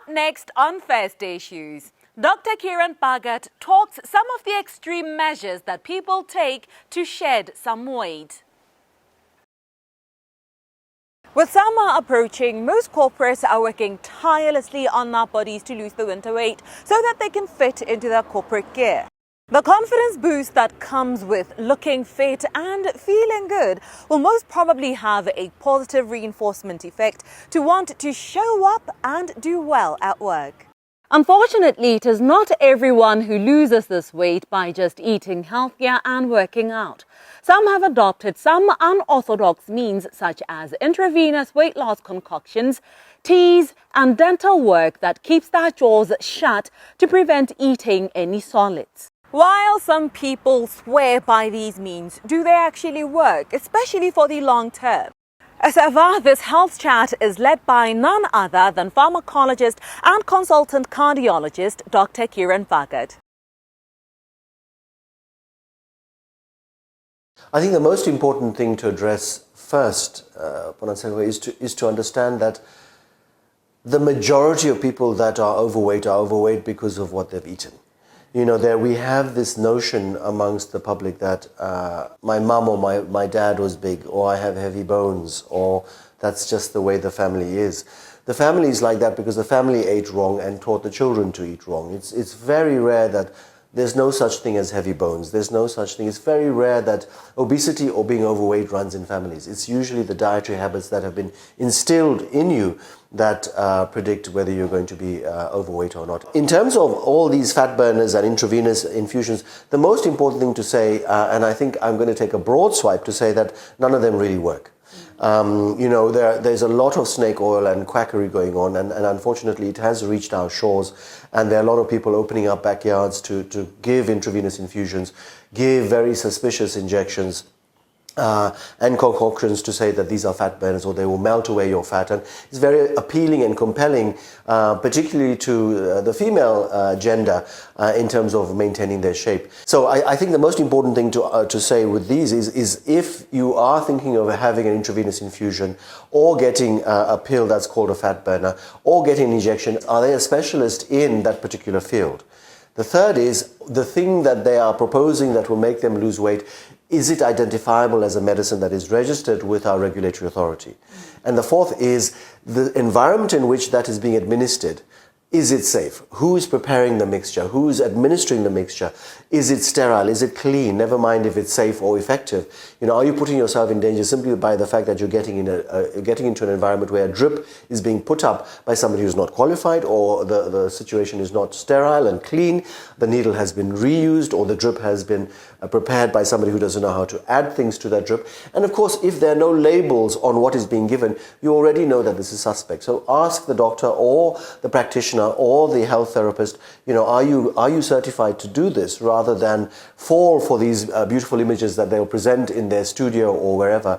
Up next on Thursday Issues, Dr. Kiran Bhagat talks some of the extreme measures that people take to shed some weight. With summer approaching, most corporates are working tirelessly on their bodies to lose the winter weight so that they can fit into their corporate gear. The confidence boost that comes with looking fit and feeling good will most probably have a positive reinforcement effect to want to show up and do well at work. Unfortunately, it is not everyone who loses this weight by just eating healthier and working out. Some have adopted some unorthodox means such as intravenous weight loss concoctions, teas and dental work that keeps their jaws shut to prevent eating any solids. While some people swear by these means, do they actually work, especially for the long term? As ever, this health chat is led by none other than pharmacologist and consultant cardiologist Dr. Kiran Bhagat. I think the most important thing to address first, is to understand that the majority of people that are overweight because of what they've eaten. You know, we have this notion amongst the public that my mum or my dad was big, or I have heavy bones, or that's just the way the family is. The family is like that because the family ate wrong and taught the children to eat wrong. It's very rare that there's no such thing as heavy bones. There's no such thing. It's very rare that obesity or being overweight runs in families. It's usually the dietary habits that have been instilled in you that predict whether you're going to be overweight or not. In terms of all these fat burners and intravenous infusions, the most important thing to say, and I think I'm going to take a broad swipe to say that none of them really work. There's a lot of snake oil and quackery going on, and unfortunately it has reached our shores, and there are a lot of people opening up backyards to give intravenous infusions, give very suspicious injections and concoctions to say that these are fat burners or they will melt away your fat. And it's very appealing and compelling, particularly to the female gender in terms of maintaining their shape. So I think the most important thing to say with these is if you are thinking of having an intravenous infusion or getting a pill that's called a fat burner or getting an injection, are they a specialist in that particular field? The third is the thing that they are proposing that will make them lose weight. Is it identifiable as a medicine that is registered with our regulatory authority? And the fourth is the environment in which that is being administered. Is it safe? Who is preparing the mixture? Who is administering the mixture? Is it sterile? Is it clean? Never mind if it's safe or effective. You know, are you putting yourself in danger simply by the fact that you're getting into an environment where a drip is being put up by somebody who's not qualified, or the situation is not sterile and clean, the needle has been reused, or the drip has been prepared by somebody who doesn't know how to add things to that drip. And of course, if there are no labels on what is being given, you already know that this is suspect. So ask the doctor or the practitioner or the health therapist, you know, are you certified to do this, rather than fall for these beautiful images that they'll present in their studio or wherever,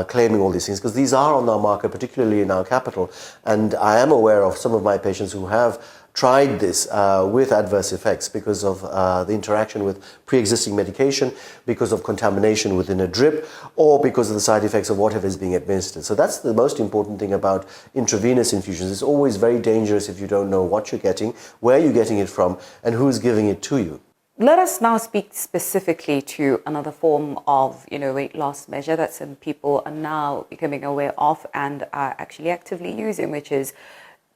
claiming all these things, because these are on our market, particularly in our capital. And I am aware of some of my patients who have tried this with adverse effects because of the interaction with pre-existing medication, because of contamination within a drip, or because of the side effects of whatever is being administered. So that's the most important thing about intravenous infusions. It's always very dangerous if you don't know what you're getting, where you're getting it from, and who's giving it to you. Let us now speak specifically to another form of, weight loss measure that some people are now becoming aware of and are actually actively using, which is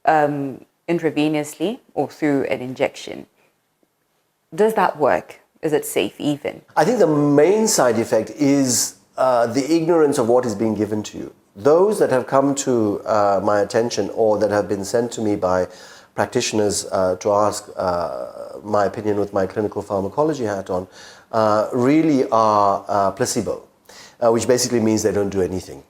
intravenously or through an injection. Does that work? Is it safe even? I think the main side effect is the ignorance of what is being given to you. Those that have come to my attention or that have been sent to me by practitioners to ask my opinion with my clinical pharmacology hat on really are placebo. Which basically means they don't do anything.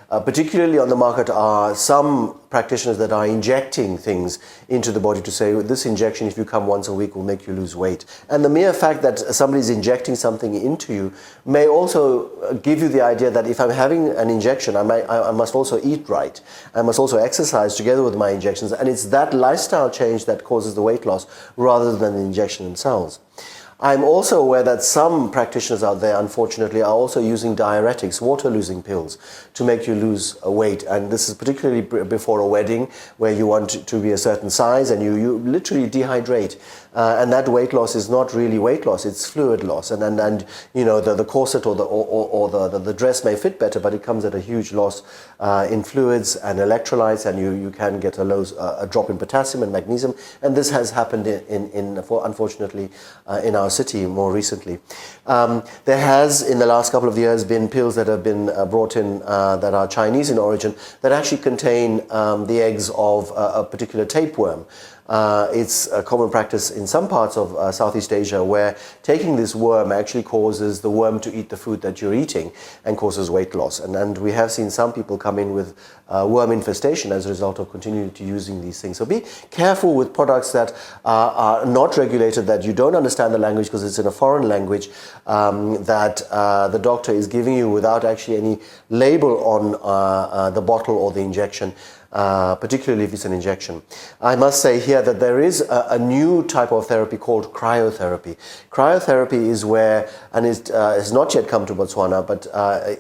Particularly on the market are some practitioners that are injecting things into the body to say, this injection, if you come once a week, will make you lose weight. And the mere fact that somebody is injecting something into you may also give you the idea that if I'm having an injection, I must also eat right. I must also exercise together with my injections. And it's that lifestyle change that causes the weight loss rather than the injection themselves. I'm also aware that some practitioners out there, unfortunately, are also using diuretics, water-losing pills, to make you lose weight. And this is particularly before a wedding where you want to be a certain size and you literally dehydrate. And that weight loss is not really weight loss, it's fluid loss. And you know, the corset or the dress may fit better, but it comes at a huge loss in fluids and electrolytes, and you can get a drop in potassium and magnesium. And this has happened unfortunately in our city more recently. There has, in the last couple of years, been pills that have been brought in that are Chinese in origin that actually contain the eggs of a particular tapeworm. It's a common practice in some parts of Southeast Asia where taking this worm actually causes the worm to eat the food that you're eating and causes weight loss. And we have seen some people come in with worm infestation as a result of continuing to using these things. So be careful with products that are not regulated, that you don't understand the language because it's in a foreign language, that the doctor is giving you without actually any label on the bottle or the injection. Particularly if it's an injection. I must say here that there is a new type of therapy called cryotherapy. Cryotherapy is where, and has not yet come to Botswana, but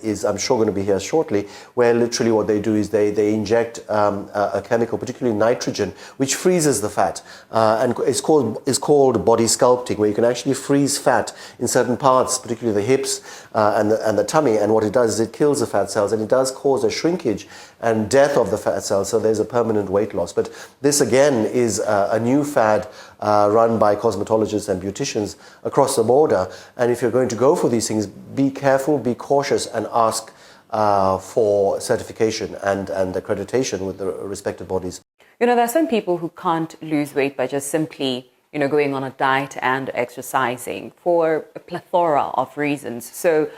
is, I'm sure, going to be here shortly, where literally what they do is they inject a chemical, particularly nitrogen, which freezes the fat. And it's called body sculpting, where you can actually freeze fat in certain parts, particularly the hips and the tummy. And what it does is it kills the fat cells, and it does cause a shrinkage and death of the fat cells. So there's a permanent weight loss. But this again is a new fad run by cosmetologists and beauticians across the border. And if you're going to go for these things, be careful, be cautious, and ask for certification and accreditation with the respective bodies. You know, there are some people who can't lose weight by just simply, you know, going on a diet and exercising for a plethora of reasons. So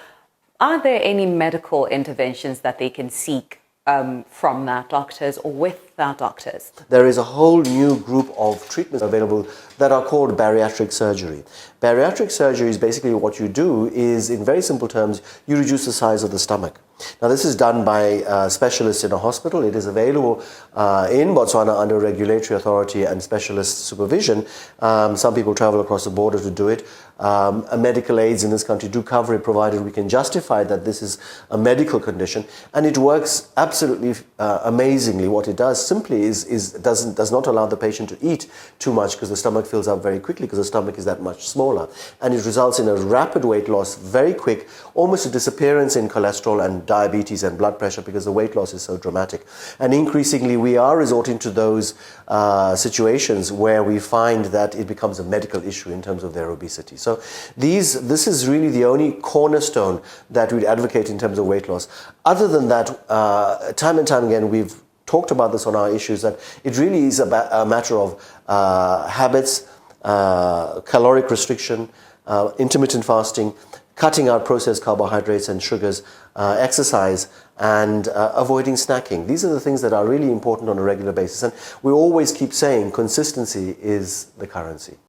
are there any medical interventions that they can seek from their doctors or with their doctors? There is a whole new group of treatments available that are called bariatric surgery. Bariatric surgery is basically what you do is, in very simple terms, you reduce the size of the stomach. Now, this is done by specialists in a hospital. It is available in Botswana under regulatory authority and specialist supervision. Some people travel across the border to do it. Medical aids in this country do cover it, provided we can justify that this is a medical condition. And it works absolutely amazingly. What it does simply does not allow the patient to eat too much, because the stomach fills up very quickly, because the stomach is that much smaller. And it results in a rapid weight loss, very quick, almost a disappearance in cholesterol and diabetes and blood pressure, because the weight loss is so dramatic. And increasingly we are resorting to those situations where we find that it becomes a medical issue in terms of their obesity. So this is really the only cornerstone that we'd advocate in terms of weight loss. Other than that, time and time again, we've talked about this on our issues, that it really is a matter of habits, caloric restriction, intermittent fasting, cutting out processed carbohydrates and sugars, exercise, and avoiding snacking. These are the things that are really important on a regular basis. And we always keep saying consistency is the currency.